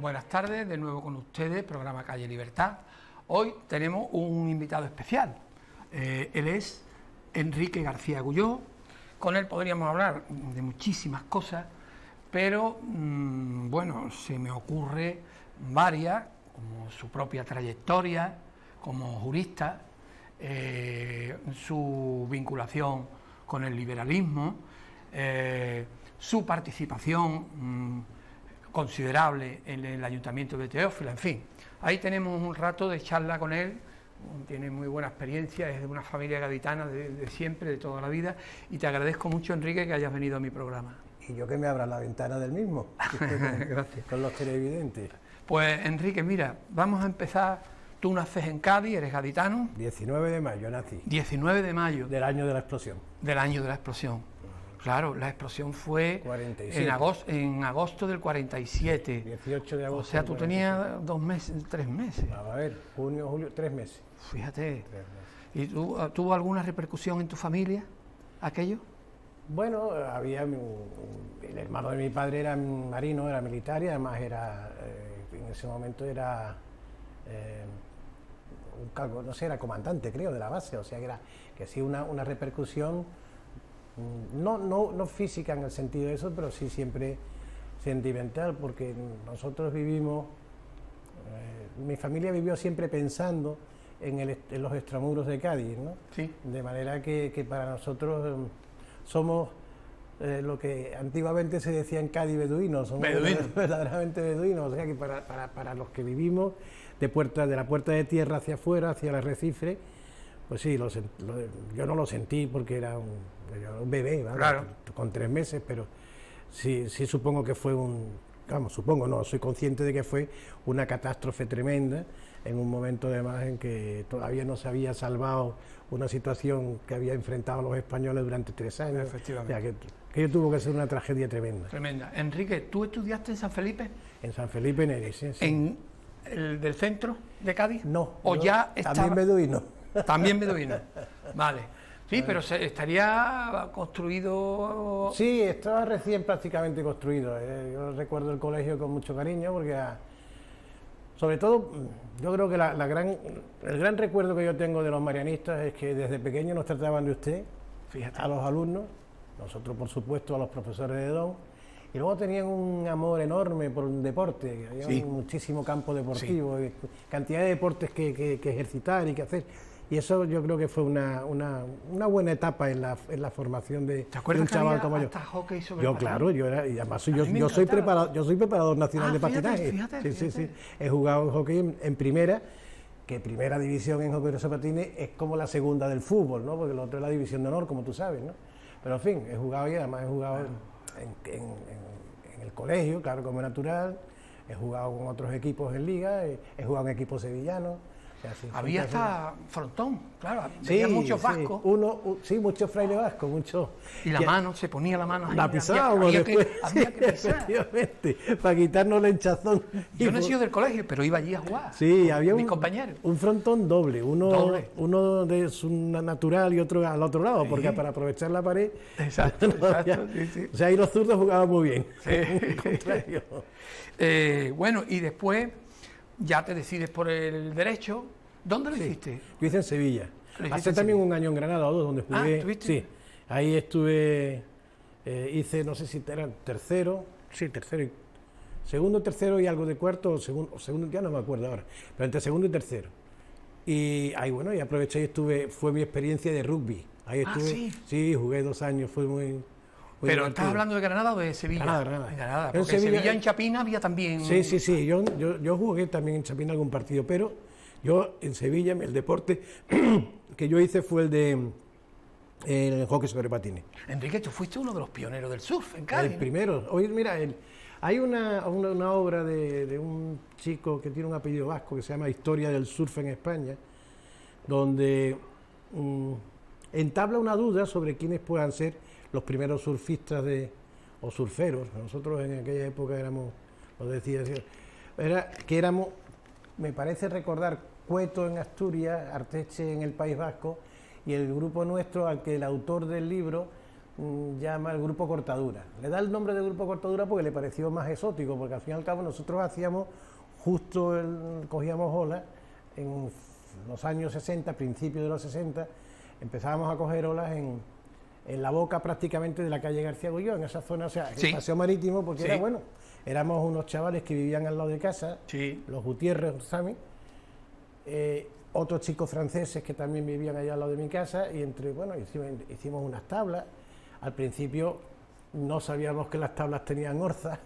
Buenas tardes, de nuevo con ustedes, programa Calle Libertad. Hoy tenemos un invitado especial. Él es Enrique García Agulló. Con él podríamos hablar de muchísimas cosas, pero bueno, se me ocurre varias, como su propia trayectoria como jurista, su vinculación con el liberalismo, su participación considerable en el Ayuntamiento de Teófila, en fin. Ahí tenemos un rato de charla con él, tiene muy buena experiencia, es de una familia gaditana de siempre, de toda la vida, y te agradezco mucho, Enrique, que hayas venido a mi programa. Y yo que me abra la ventana del mismo. Gracias. Con los televidentes. Pues, Enrique, mira, vamos a empezar. Tú naces en Cádiz, eres gaditano. 19 de mayo nací. 19 de mayo. Del año de la explosión. Del año de la explosión. Claro, la explosión fue 47. en agosto del 47. 18 de agosto. O sea, tú tenías 2 meses, 3 meses. A ver, junio, julio, 3 meses. Fíjate. 3 meses. ¿Y tuvo alguna repercusión en tu familia aquello? Bueno, había el hermano de mi padre era marino, era militar y además era, en ese momento era un cargo, no sé, era comandante, creo, de la base, o sea que sí una repercusión, no física en el sentido de eso, pero sí siempre sentimental, porque nosotros vivimos, mi familia vivió siempre pensando en los extramuros de Cádiz, ¿no? Sí. De manera que para nosotros somos lo que antiguamente se decía en Cádiz beduinos, somos verdaderamente beduinos, o sea que para los que vivimos de la puerta de tierra hacia afuera, hacia el arrecife, pues sí, yo no lo sentí porque era un bebé, ¿vale? Claro. Con 3 meses, pero sí supongo que fue soy consciente de que fue una catástrofe tremenda, en un momento además en que todavía no se había salvado una situación que había enfrentado a los españoles durante 3 años. Efectivamente. O sea, que tuvo que ser una tragedia tremenda. Tremenda. Enrique, ¿tú estudiaste en San Felipe? En San Felipe Neri, sí. ¿En el del centro de Cádiz? No. ¿O ya estaba? También beduino. También beduino. Vale. Sí, pero estaría construido. Sí, estaba recién prácticamente construido. Yo recuerdo el colegio con mucho cariño porque, sobre todo, yo creo que el gran recuerdo que yo tengo de los marianistas es que desde pequeños nos trataban de usted, fíjate, a los alumnos, nosotros por supuesto a los profesores de don, y luego tenían un amor enorme por un deporte, había muchísimo campo deportivo, cantidad de deportes que ejercitar y que hacer. Y eso yo creo que fue una buena etapa en la formación de un chaval como yo. Hasta hockey sobre yo, patines? Claro, y además yo soy preparador nacional de patinaje. Fíjate. Sí. He jugado en hockey en primera, que primera división en hockey sobre patines es como la segunda del fútbol, ¿no? Porque lo otro es la división de honor, como tú sabes, ¿no? Pero en fin, he jugado y además he jugado en el colegio, claro, como natural, he jugado con otros equipos en liga, he jugado en equipos sevillanos. Había hasta frontón, claro, había muchos vascos. Muchos frailes vascos, muchos. Y la mano, se ponía la mano ahí. La pisábamos después. Había que pisar. Efectivamente, para quitarnos el hinchazón. Yo no he sido del colegio, pero iba allí a jugar. Sí, había mis compañeros. Un frontón doble, uno de su natural y otro al otro lado, porque para aprovechar la pared. Exacto. Sí. O sea, ahí los zurdos jugaban muy bien. Sí. Bueno, y después ya te decides por el derecho. ¿Dónde lo hiciste? Yo hice en Sevilla. Hace también un año en Granada o 2, donde jugué. ¿Tuviste? Sí, ahí estuve, hice, no sé si eran tercero, segundo, tercero y algo de cuarto, o segundo, ya no me acuerdo ahora, pero entre segundo y tercero. Y ahí, bueno, y aproveché y fue mi experiencia de rugby. Ahí estuve, sí, jugué 2 años, fue muy ¿Pero divertido. estás hablando de Granada o de Sevilla? Granada. Porque en Sevilla, en Chapina había también. Sí, yo jugué también en Chapina algún partido, pero yo en Sevilla, el deporte que yo hice fue el hockey sobre patines. Enrique, tú fuiste uno de los pioneros del surf en Cádiz. El primero. Oye, mira, hay una obra de un chico que tiene un apellido vasco que se llama Historia del surf en España, donde entabla una duda sobre quiénes puedan ser los primeros surfistas o surferos. Nosotros en aquella época éramos, me parece recordar, Cueto en Asturias, Arteche en el País Vasco, y el grupo nuestro, al que el autor del libro llama el Grupo Cortadura. Le da el nombre de Grupo Cortadura porque le pareció más exótico, porque al fin y al cabo nosotros hacíamos cogíamos olas en los años 60, principios de los 60, empezábamos a coger olas en la boca prácticamente de la calle García Gulló, en esa zona, o sea, el paseo marítimo, porque era bueno, éramos unos chavales que vivían al lado de casa, los Gutiérrez, Sami, otros chicos franceses que también vivían allá al lado de mi casa, y hicimos unas tablas. Al principio no sabíamos que las tablas tenían orzas,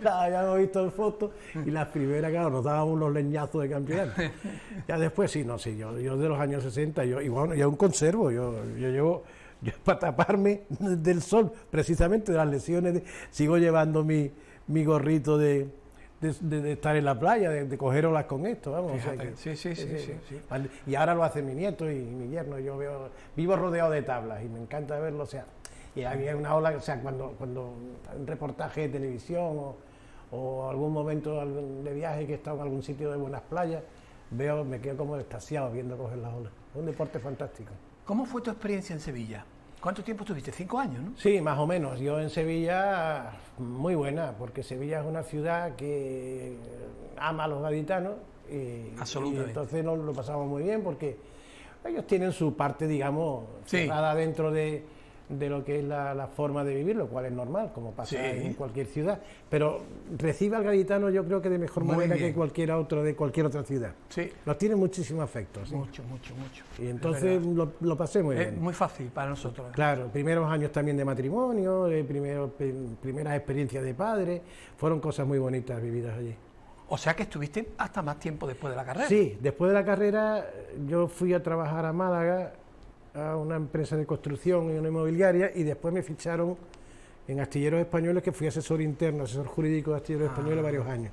las habíamos visto en fotos, y las primeras, claro, nos dábamos unos leñazos de campeonato. Ya después yo de los años 60, y bueno, y aún conservo, yo para taparme del sol, precisamente de las lesiones, sigo llevando mi gorrito de estar en la playa, de coger olas con esto, vamos. Fíjate, o sea sí. Y ahora lo hacen mi nieto y mi yerno, vivo rodeado de tablas y me encanta verlo, o sea, y había una ola, o sea, cuando un reportaje de televisión o algún momento de viaje que he estado en algún sitio de buenas playas, me quedo como extasiado viendo coger las olas. Es un deporte fantástico. ¿Cómo fue tu experiencia en Sevilla? ¿Cuánto tiempo estuviste? 5 años, ¿no? Sí, más o menos. Yo en Sevilla, muy buena, porque Sevilla es una ciudad que ama a los gaditanos y entonces nos lo pasamos muy bien porque ellos tienen su parte, digamos, cerrada dentro de lo que es la forma de vivir, lo cual es normal, como pasa en cualquier ciudad, pero recibe al gaditano yo creo que de mejor manera que cualquier otro de cualquier otra ciudad. Sí. Nos tiene muchísimo afecto. ¿Sí? Mucho. Y entonces lo pasé muy bien. Es muy fácil para nosotros. Claro, primeros años también de matrimonio, primeras experiencias de padre, fueron cosas muy bonitas vividas allí. O sea que estuviste hasta más tiempo después de la carrera. Sí, después de la carrera yo fui a trabajar a Málaga, a una empresa de construcción y una inmobiliaria, y después me ficharon en Astilleros Españoles, que fui asesor interno, asesor jurídico de Astilleros Españoles varios años.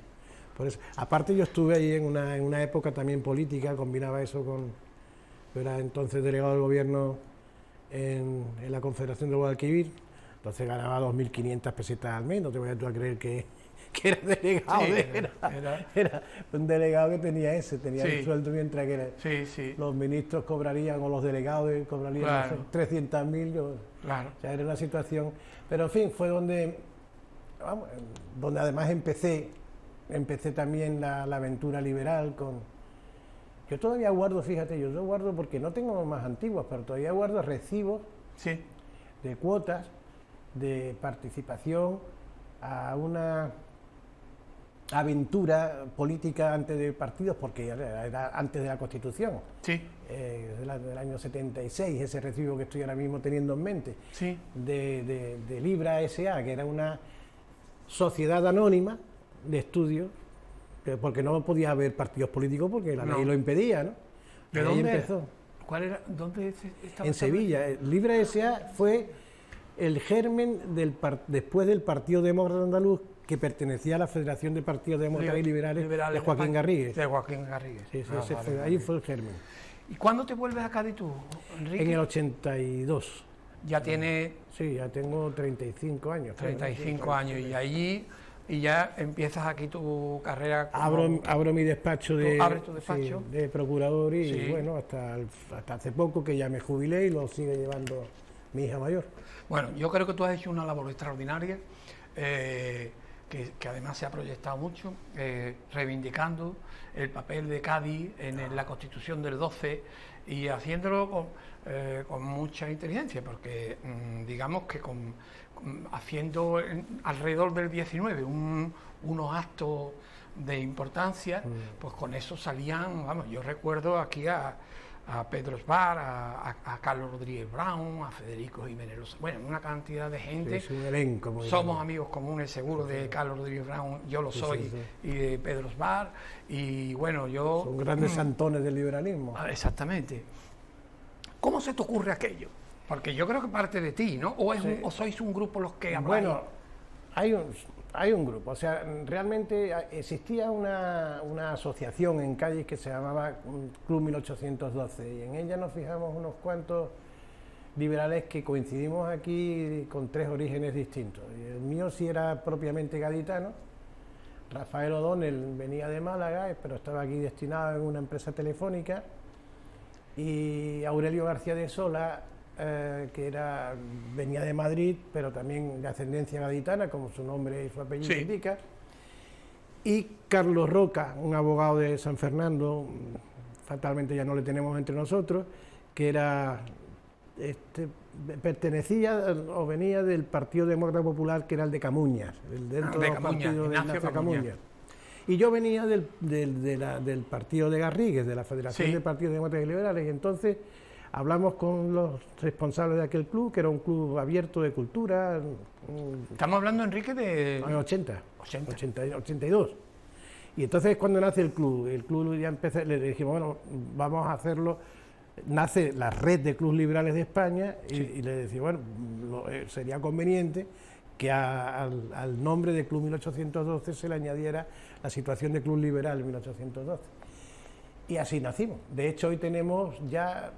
Por eso, aparte yo estuve ahí en una época también política, combinaba eso con... Yo era entonces delegado del gobierno en la Confederación de Guadalquivir, entonces ganaba 2.500 pesetas al mes, no te voy a creer que era delegado, era un delegado que tenía el sueldo, mientras que los ministros cobrarían, o los delegados cobrarían 300.000, o sea, era una situación, pero en fin, fue donde además empecé también la aventura liberal yo todavía guardo, fíjate, yo guardo porque no tengo más antiguas, pero todavía guardo recibos de cuotas de participación a una aventura política antes de partidos, porque era antes de la Constitución, del año 76, ese recibo que estoy ahora mismo teniendo en mente, de Libra S.A., que era una sociedad anónima de estudios, porque no podía haber partidos políticos porque la ley lo impedía, ¿no? ¿De dónde empezó? ¿Cuál era? ¿Dónde estaba? En Sevilla. Libra S.A. fue el germen después del Partido Demócrata Andaluz, que pertenecía a la Federación de Partidos Demócratas y Liberales de Joaquín Garrigues. De Joaquín Garrigues. Sí, ahí fue el germen. ¿Y cuándo te vuelves a Cádiz tú, Enrique? En el 82. Ya tiene... Sí, ya tengo 35 años. 35 años, y allí... Y ya empiezas aquí tu carrera como... Abro mi despacho ¿Abres tu despacho? De procurador y bueno, hasta hace poco que ya me jubilé y lo sigue llevando mi hija mayor. Bueno, yo creo que tú has hecho una labor extraordinaria, que además se ha proyectado mucho, reivindicando el papel de Cádiz en la Constitución del 12 y haciéndolo con mucha inteligencia, porque digamos que haciendo alrededor del 19 unos actos de importancia, pues con eso salían, vamos, yo recuerdo aquí a Pedro Esbar, a Carlos Rodríguez Brown, a Federico Jiménez Lozano, bueno, una cantidad de gente. Sí, es un elenco. Somos amigos comunes, seguro, de Carlos Rodríguez Brown, yo lo soy, y de Pedro Esbar, y bueno, yo... Son grandes santones del liberalismo. Exactamente. ¿Cómo se te ocurre aquello? Porque yo creo que parte de ti, ¿no? ¿O sois un grupo los que habláis? Bueno, hay un grupo, o sea, realmente existía una asociación en Cádiz que se llamaba Club 1812, y en ella nos fijamos unos cuantos liberales que coincidimos aquí con 3 orígenes distintos. Y el mío sí era propiamente gaditano, Rafael O'Donnell venía de Málaga, pero estaba aquí destinado en una empresa telefónica, y Aurelio García de Sola venía de Madrid, pero también de ascendencia gaditana, como su nombre y su apellido Sí. indica, y Carlos Roca, un abogado de San Fernando, fatalmente ya no le tenemos entre nosotros, que pertenecía o venía del Partido Demócrata Popular, que era el de Camuñas, dentro de del Camuñas, partido de Ignacio Ignacio Camuñas. Camuñas. Y yo venía del partido de Garrigues, de la Federación Sí. de Partidos Demócratas y Liberales, y entonces hablamos con los responsables de aquel club, que era un club abierto de cultura, Estamos hablando, Enrique, de... en 80, 80. 82. Y entonces cuando nace el club ya empezó, le dijimos, bueno, vamos a hacerlo, nace la red de clubes liberales de España, y le decimos, bueno, sería conveniente que al nombre de Club 1812 se le añadiera la situación de Club Liberal 1812. Y así nacimos. De hecho, hoy tenemos ya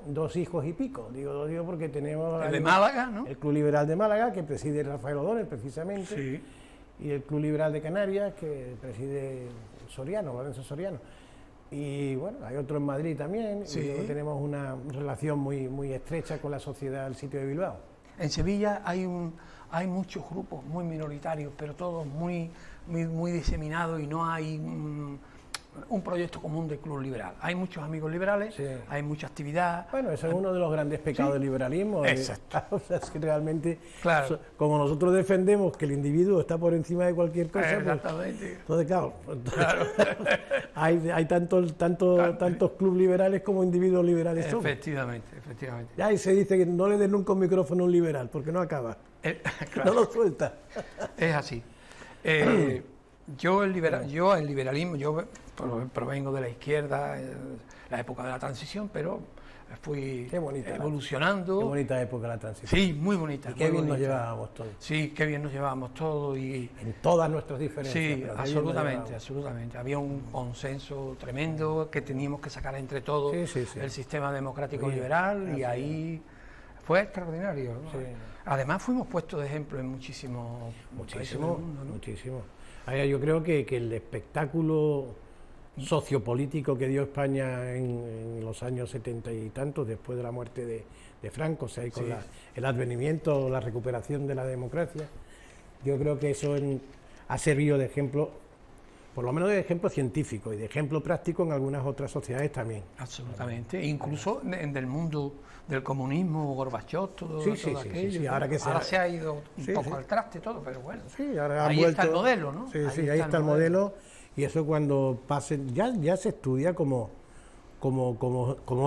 2 hijos y pico. Digo porque tenemos... El de Málaga, ¿no? El Club Liberal de Málaga, que preside Rafael O'Donnell, precisamente. Sí. Y el Club Liberal de Canarias, que preside Lorenzo Soriano. Y bueno, hay otro en Madrid también. Sí. Y luego tenemos una relación muy estrecha con la sociedad del sitio de Bilbao. En Sevilla hay muchos grupos muy minoritarios, pero todos muy diseminados, y no hay un proyecto común de club liberal. Hay muchos amigos liberales, Sí. hay mucha actividad. Bueno, eso es uno de los grandes pecados Sí. del liberalismo. Exacto. O sea, es que realmente, Claro. como nosotros defendemos que el individuo está por encima de cualquier cosa, pues, Exactamente. entonces, claro, hay tantos clubes liberales como individuos liberales somos. Efectivamente. Ya, y se dice que no le den nunca un micrófono a un liberal, porque no acaba, Claro, no lo suelta. es así. Yo el liberalismo, yo provengo de la izquierda, la época de la transición, pero fui Qué bonita evolucionando. Qué bonita época la transición. Sí, muy bonita. Y qué muy bien nos bonita. llevábamos todos. Sí, qué bien nos llevábamos todos y En todas nuestras diferencias. sí, pero qué bien nos absolutamente, llevábamos. absolutamente. Había un consenso tremendo que teníamos que sacar entre todos Sí. el sistema democrático Oye, liberal, y así ahí fue extraordinario, ¿no? Sí. Además fuimos puestos de ejemplo en muchísimos países del mundo, ¿no? Muchísimo. Ahora, yo creo que el espectáculo sociopolítico que dio España en los años 70 y tantos, después de la muerte de Franco, o sea, y con Sí. el advenimiento, la recuperación de la democracia, yo creo que eso ha servido de ejemplo, por lo menos de ejemplo científico y de ejemplo práctico en algunas otras sociedades también. Absolutamente, incluso del mundo del comunismo, Gorbachov, todo aquello. sí. Ahora se ha ido un Sí, poco sí. al traste todo, pero bueno. Sí, ahora han Ahí vuelto, está el modelo, ¿no? Sí, ahí está el modelo, y eso cuando pasen, ya se estudia como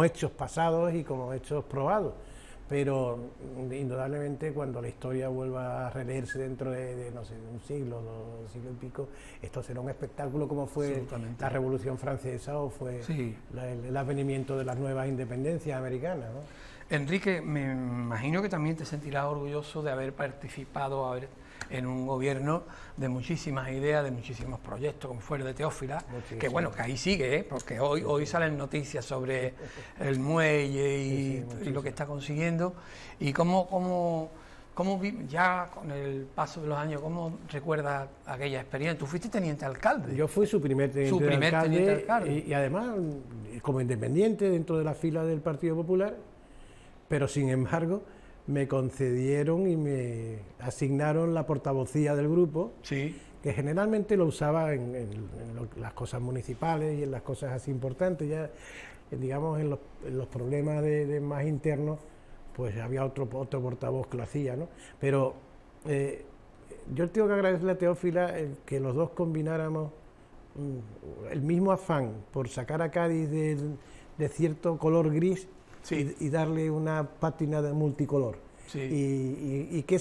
hechos pasados y como hechos probados, pero indudablemente cuando la historia vuelva a releerse dentro de no sé, un siglo y pico, esto será un espectáculo como fue Absolutamente. la Revolución Francesa o fue Sí. el advenimiento de las nuevas independencias americanas, ¿no? Enrique, me imagino que también te sentirás orgulloso de haber participado en un gobierno de muchísimas ideas, de muchísimos proyectos, como fue el de Teófila, Muchísimo. que bueno, que ahí sigue, porque hoy salen noticias sobre el muelle y lo que está consiguiendo, y cómo ya con el paso de los años, ¿cómo recuerdas aquella experiencia? Tú fuiste teniente alcalde. Yo fui su primer teniente teniente alcalde. y además como independiente dentro de la fila del Partido Popular, pero sin embargo me concedieron y me asignaron la portavocía del grupo, Sí. que generalmente lo usaba en las cosas municipales y en las cosas así importantes. Ya, digamos, en los problemas de más internos, pues había otro portavoz que lo hacía, ¿no? Pero yo tengo que agradecerle a Teófila que los dos combináramos el mismo afán por sacar a Cádiz de cierto color gris. Sí. Y darle una pátina de multicolor. Sí. Y que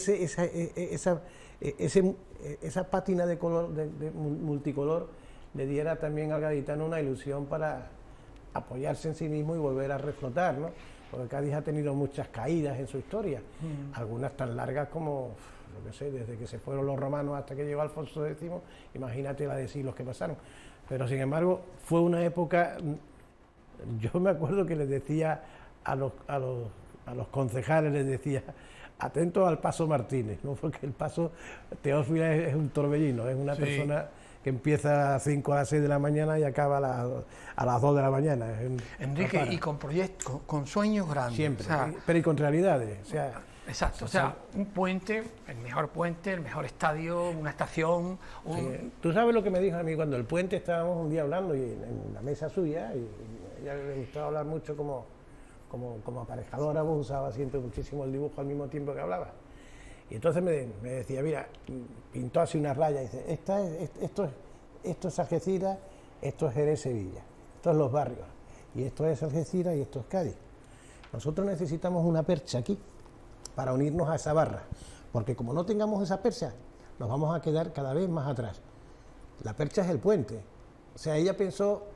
esa pátina de color de multicolor le diera también al gaditano una ilusión para apoyarse en sí mismo y volver a reflotar, ¿no? Porque Cádiz ha tenido muchas caídas en su historia, algunas tan largas como, yo qué sé, desde que se fueron los romanos hasta que llegó Alfonso X, imagínate la de siglos que pasaron. Pero sin embargo, fue una época, yo me acuerdo que les decía a los concejales, les decía, atentos al Paso Martínez, ¿no? Porque el Paso Teófila es un torbellino, es una persona que empieza a las 5 a las 6 de la mañana y acaba a las 2 de la mañana. Enrique, y con proyectos, con sueños grandes. Siempre, o sea, pero y con realidades. O sea, exacto, o sea, un puente, el mejor estadio, una estación. Tú sabes lo que me dijo a mí cuando el puente estábamos un día hablando y en la mesa suya, y ella le gustaba hablar mucho como aparejadora, vos usaba siempre muchísimo el dibujo al mismo tiempo que hablaba. Y entonces me decía, mira, pintó así una raya y dice, esto es Algeciras, esto es Jerez Sevilla, esto es los barrios, y esto es Algeciras y esto es Cádiz. Nosotros necesitamos una percha aquí para unirnos a esa barra, porque como no tengamos esa percha, nos vamos a quedar cada vez más atrás. La percha es el puente. O sea, ella pensó,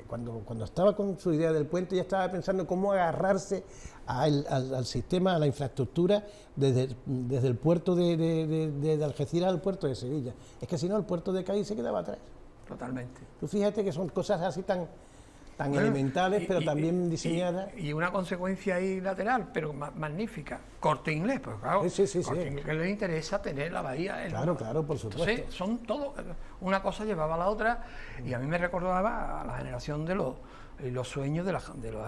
cuando estaba con su idea del puente, ella estaba pensando cómo agarrarse al sistema, a la infraestructura, desde el puerto de Algeciras al puerto de Sevilla. Es que si no, el puerto de Cádiz se quedaba atrás. Totalmente. Tú fíjate que son cosas así tan elementales, pero también diseñadas. Y una consecuencia ahí lateral, pero magnífica. Corte Inglés, pues claro. Sí. Corte Inglés, que le interesa tener la bahía. Claro, por supuesto. Entonces, son todo, una cosa llevaba a la otra, y a mí me recordaba a la generación de los sueños de la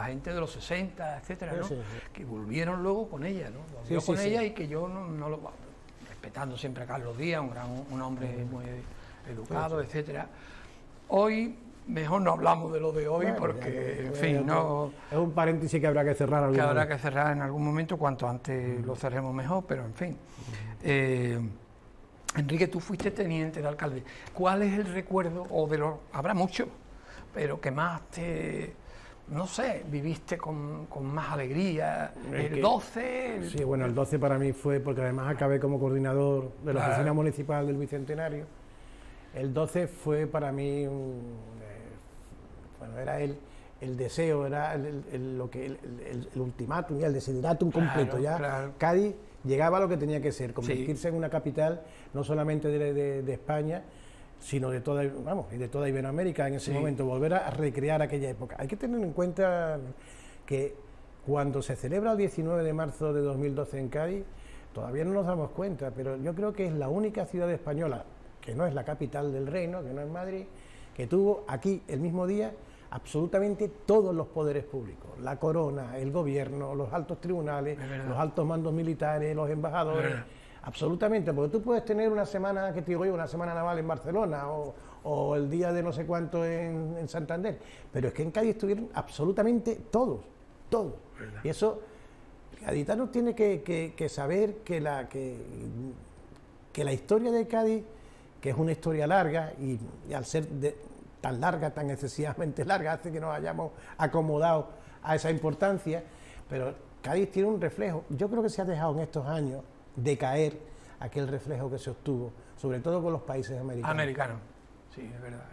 gente de los 60, etcétera, ¿no? Sí. Que volvieron luego con ella, ¿no? Volvió con ella, y que yo no lo... Respetando siempre a Carlos Díaz, un hombre muy educado, etcétera. Hoy... Mejor no hablamos de lo de hoy, porque, en fin, no... Es un paréntesis que habrá que cerrar. Que habrá que cerrar en algún momento, cuanto antes lo cerremos mejor, pero en fin. Enrique, tú fuiste teniente de alcalde. ¿Cuál es el recuerdo, habrá mucho, pero que más no sé, viviste con más alegría? ¿El 12? Sí, bueno, el 12 para mí fue, porque además acabé como coordinador de la Oficina Municipal del Bicentenario. El 12 fue para mí era el deseo, era el ultimátum y el desideratum completo. Cádiz llegaba a lo que tenía que ser, convertirse en una capital no solamente de España, sino de toda Iberoamérica en ese momento, volver a recrear aquella época. Hay que tener en cuenta que cuando se celebra el 19 de marzo de 2012 en Cádiz, todavía no nos damos cuenta, pero yo creo que es la única ciudad española, que no es la capital del reino, que no es Madrid, que tuvo aquí el mismo día absolutamente todos los poderes públicos, la corona, el gobierno, los altos tribunales, los altos mandos militares, los embajadores, absolutamente, porque tú puedes tener una semana, que te digo yo, una semana naval en Barcelona o el día de no sé cuánto en Santander, pero es que en Cádiz estuvieron absolutamente todos. Y eso, el gaditano tiene que saber que la historia de Cádiz, que es una historia larga, y al ser tan larga, tan excesivamente larga, hace que nos hayamos acomodado a esa importancia, pero Cádiz tiene un reflejo. Yo creo que se ha dejado en estos años decaer aquel reflejo que se obtuvo, sobre todo con los países americanos. Sí, es verdad.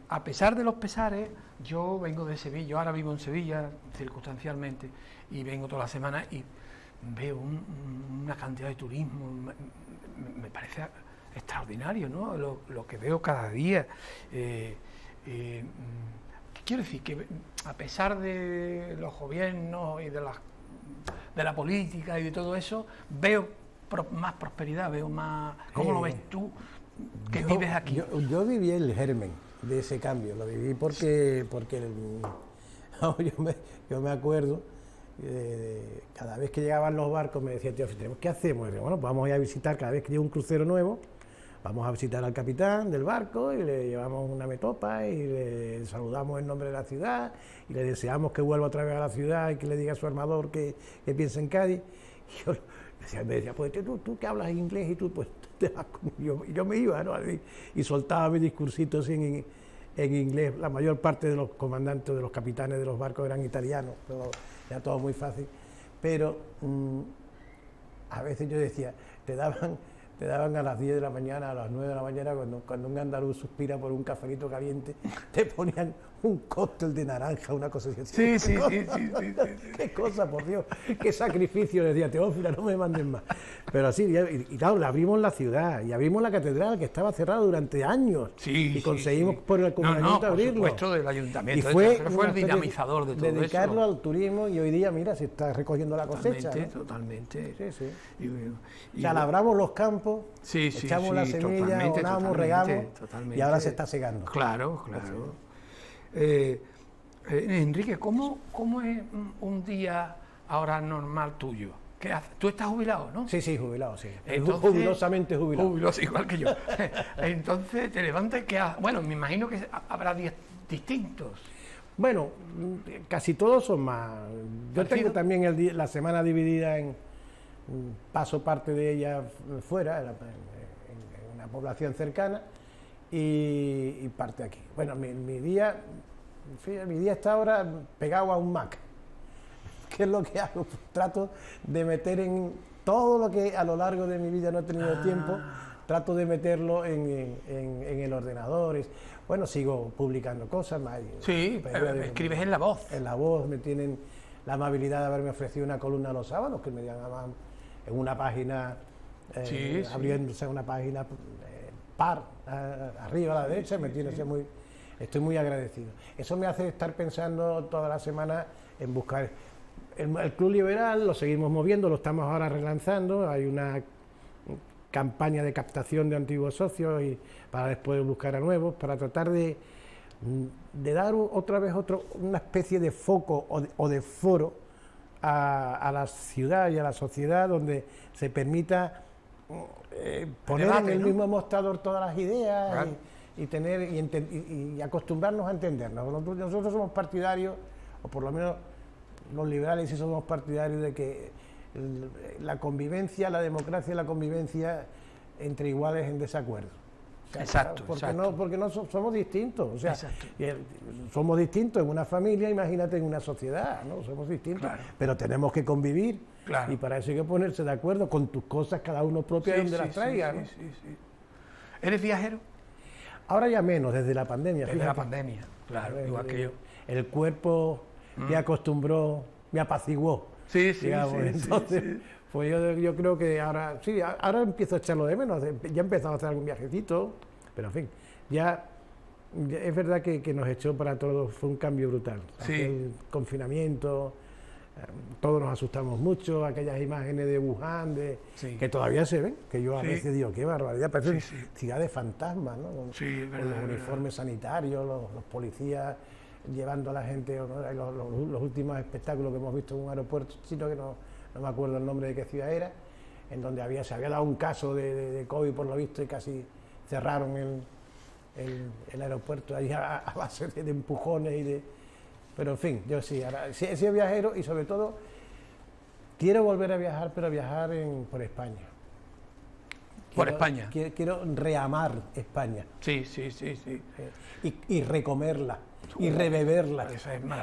A pesar de los pesares, yo vengo de Sevilla, yo ahora vivo en Sevilla circunstancialmente, y vengo toda la semana y veo una cantidad de turismo, me parece extraordinario, ¿no? Lo que veo cada día. Quiero decir que a pesar de los gobiernos y de la política y de todo eso, veo más prosperidad, veo más... ¿Cómo lo ves tú, que vives aquí? Yo viví el germen de ese cambio, lo viví porque yo me acuerdo, cada vez que llegaban los barcos me decía, tío, ¿qué hacemos? Y digo, bueno, pues vamos a ir a visitar, cada vez que llega un crucero nuevo, vamos a visitar al capitán del barco y le llevamos una metopa y le saludamos en nombre de la ciudad y le deseamos que vuelva otra vez a la ciudad y que le diga a su armador que piense en Cádiz. Y yo me decía, pues tú que hablas inglés y tú pues te vas conmigo. Y yo me iba, ¿no? Y soltaba mis discursitos en inglés. La mayor parte de los comandantes, de los capitanes de los barcos eran italianos, pero era todo muy fácil. Pero a veces yo decía, te daban a las 10 de la mañana, a las 9 de la mañana, cuando un andaluz suspira por un cafelito caliente, te ponían un cóctel de naranja, una cosa así. Sí, sí, sí, sí, sí, sí. Qué cosa, por Dios, qué sacrificio, decía Teófila, no me manden más. Pero así, y claro, le abrimos la ciudad, y abrimos la catedral, que estaba cerrada durante años, Sí, y conseguimos por el ayuntamiento abrirlo. Por supuesto, del ayuntamiento, Y fue el dinamizador de todo eso. Dedicarlo al turismo, y hoy día, mira, se está recogiendo la cosecha, ¿no? Totalmente. Sí, sí. Y o sea, labramos los campos, sí, sí, echamos sí, la semilla, abonamos, regamos, y ahora se está secando. Claro, claro. Enrique, ¿cómo es un día ahora normal tuyo? ¿Qué haces? Tú estás jubilado, ¿no? Sí, sí, jubilado, sí. Entonces, jubilosamente jubilado. Jubiloso, igual que yo. Entonces te levantas, ¿qué haces? Bueno, me imagino que habrá días distintos. Bueno, casi todos son más. Yo tengo también la semana dividida en paso parte de ella fuera, en una población cercana, y parte aquí. Bueno, mi día está ahora pegado a un Mac. ¿Qué es lo que hago? Pues trato de meter en todo lo que a lo largo de mi vida no he tenido tiempo, trato de meterlo en el ordenador. Bueno, sigo publicando cosas más. Sí, escribes en La Voz. En La Voz me tienen la amabilidad de haberme ofrecido una columna los sábados, que me llamaban en una página, abriéndose una página arriba a la derecha, me tiene estoy muy agradecido. Eso me hace estar pensando toda la semana en buscar. El Club Liberal lo seguimos moviendo, lo estamos ahora relanzando, hay una campaña de captación de antiguos socios y para después buscar a nuevos, para tratar de dar otra vez una especie de foco o de foro a la ciudad y a la sociedad donde se permita poner en el mismo mostrador todas las ideas, claro, y acostumbrarnos a entendernos. Nosotros somos partidarios, o por lo menos los liberales sí somos partidarios de que la convivencia, la democracia y la convivencia entre iguales en desacuerdo. O sea, exacto, porque no somos distintos, o sea, somos distintos en una familia, imagínate en una sociedad, ¿no? Somos distintos, claro, pero tenemos que convivir, claro, y para eso hay que ponerse de acuerdo con tus cosas, cada uno propias, donde las traiga, ¿no? Sí. ¿Eres viajero? Ahora ya menos, desde la pandemia. Desde la pandemia, claro, igual que yo. El cuerpo me acostumbró, me apaciguó. Sí. Entonces, pues yo creo que ahora empiezo a echarlo de menos. Ya he empezado a hacer algún viajecito, pero en fin, ya es verdad que nos echó para todos, fue un cambio brutal. El confinamiento, todos nos asustamos mucho, aquellas imágenes de Wuhan, que todavía se ven, que yo a veces digo, qué barbaridad, parece ciudad de fantasmas, ¿no? Con los uniformes sanitarios, los policías llevando a la gente, los últimos espectáculos que hemos visto en un aeropuerto chino, que no me acuerdo el nombre de qué ciudad era, en donde se había dado un caso de COVID por lo visto y casi cerraron el aeropuerto ahí a base de empujones pero en fin, yo sí he sido viajero y sobre todo quiero volver a viajar, pero viajar por España. Por España. Quiero reamar España. Sí. Y recomerla. Y rebeberla,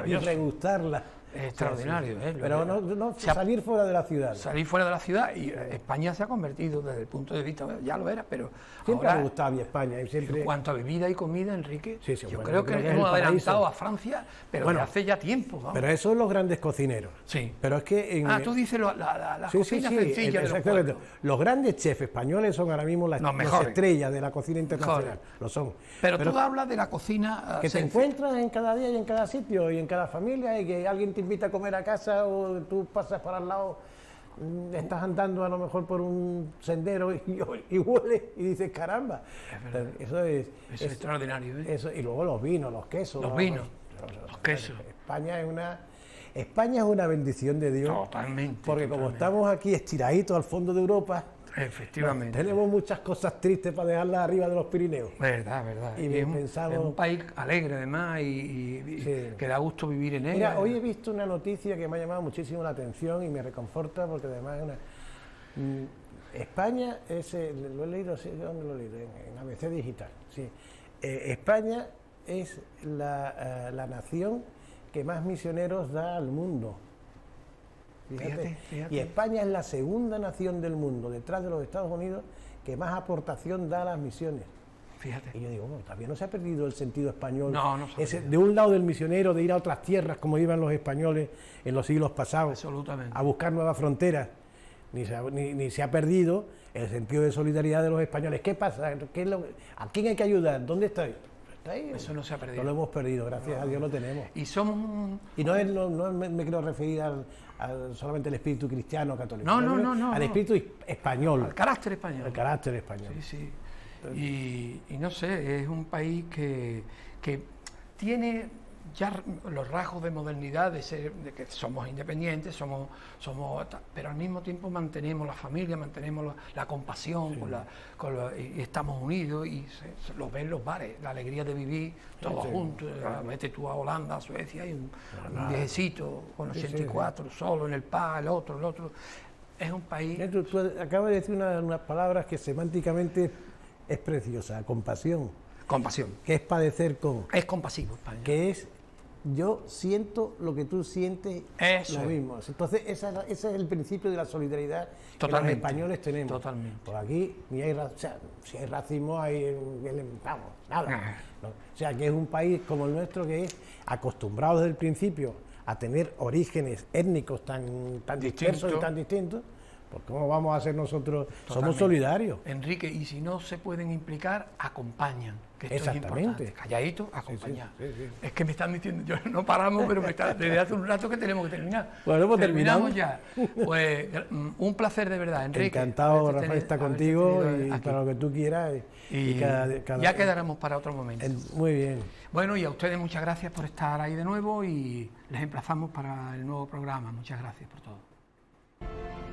y regustarla. Es extraordinario, ¿eh? Pero no salir fuera de la ciudad. Salir fuera de la ciudad, y España se ha convertido desde el punto de vista, ya lo era, pero siempre ahora, me gustaba mi España. Y siempre... En cuanto a bebida y comida, Enrique, yo creo que hemos adelantado a Francia, pero hace ya tiempo. Vamos. Pero eso son los grandes cocineros. Sí. Pero es que tú dices la cocina sencilla de los pueblos. Los grandes chefs españoles son ahora mismo las estrellas de la cocina internacional. Lo son. Pero tú hablas de la cocina que te encuentras en cada día y en cada sitio y en cada familia, y que alguien te invita a comer a casa o tú pasas por al lado, estás andando a lo mejor por un sendero y hueles y dices caramba. Eso es extraordinario, ¿eh? Y luego los vinos, los quesos. Los quesos. España es una bendición de Dios. Totalmente. Como estamos aquí estiraditos al fondo de Europa, efectivamente, tenemos muchas cosas tristes para dejarlas arriba de los Pirineos. Verdad. Y pensamos, es un país alegre además y que da gusto vivir en él. Mira, hoy he visto una noticia que me ha llamado muchísimo la atención y me reconforta, porque además es España es, lo he leído, ¿dónde lo he leído? En ABC Digital. Sí. España es la nación que más misioneros da al mundo. Fíjate. Y España es la segunda nación del mundo, detrás de los Estados Unidos, que más aportación da a las misiones. Fíjate. Y yo digo, bueno, todavía no se ha perdido el sentido español. No se ha Ese, perdido. de un lado del misionero, de ir a otras tierras, como iban los españoles en los siglos pasados, Absolutamente. a buscar nuevas fronteras. Ni se ha perdido el sentido de solidaridad de los españoles. ¿Qué pasa? ¿A quién hay que ayudar? ¿Dónde está? Está ahí. Eso no se ha perdido. No lo hemos perdido, gracias a Dios lo tenemos. Y somos... Y no me quiero referir solamente al espíritu cristiano católico. No. Al espíritu español. Al carácter español. Al carácter español. Sí. Y no sé, es un país que tiene ya los rasgos de modernidad, de que somos independientes, pero al mismo tiempo mantenemos la familia, mantenemos la compasión, Sí. y estamos unidos, y se los ven los bares, la alegría de vivir todos Sí. juntos. Vete tú a Holanda, a Suecia, y un viejecito con Sí, 84, solo en el pub, el otro. Es un país... Tú acabas de decir unas palabras que semánticamente es preciosa, compasión, Compasión. que es padecer con, Es compasivo España. que es yo siento lo que tú sientes, Eso lo es. mismo. Entonces ese es el principio de la solidaridad Totalmente. que los españoles tenemos. Totalmente. Por aquí ni hay si hay racismo, vamos, nada. Ah. ¿No? O sea, que es un país como el nuestro que es acostumbrado desde el principio a tener orígenes étnicos tan dispersos y Distinto. tan distintos. Pues ¿cómo vamos a ser nosotros? Somos Totalmente. solidarios. Enrique, y si no se pueden implicar, acompañan. Que esto es Exactamente. importante. Calladito, acompañar. Sí. Es que me están diciendo, yo no paramos, pero desde hace un rato que tenemos que terminar. Bueno, pues terminamos ya. Pues un placer de verdad, Enrique. Encantado, Rafael, estar contigo y aquí. para lo que tú quieras. Y ya quedaremos para otro momento. Muy bien. Bueno, y a ustedes muchas gracias por estar ahí de nuevo y les emplazamos para el nuevo programa. Muchas gracias por todo.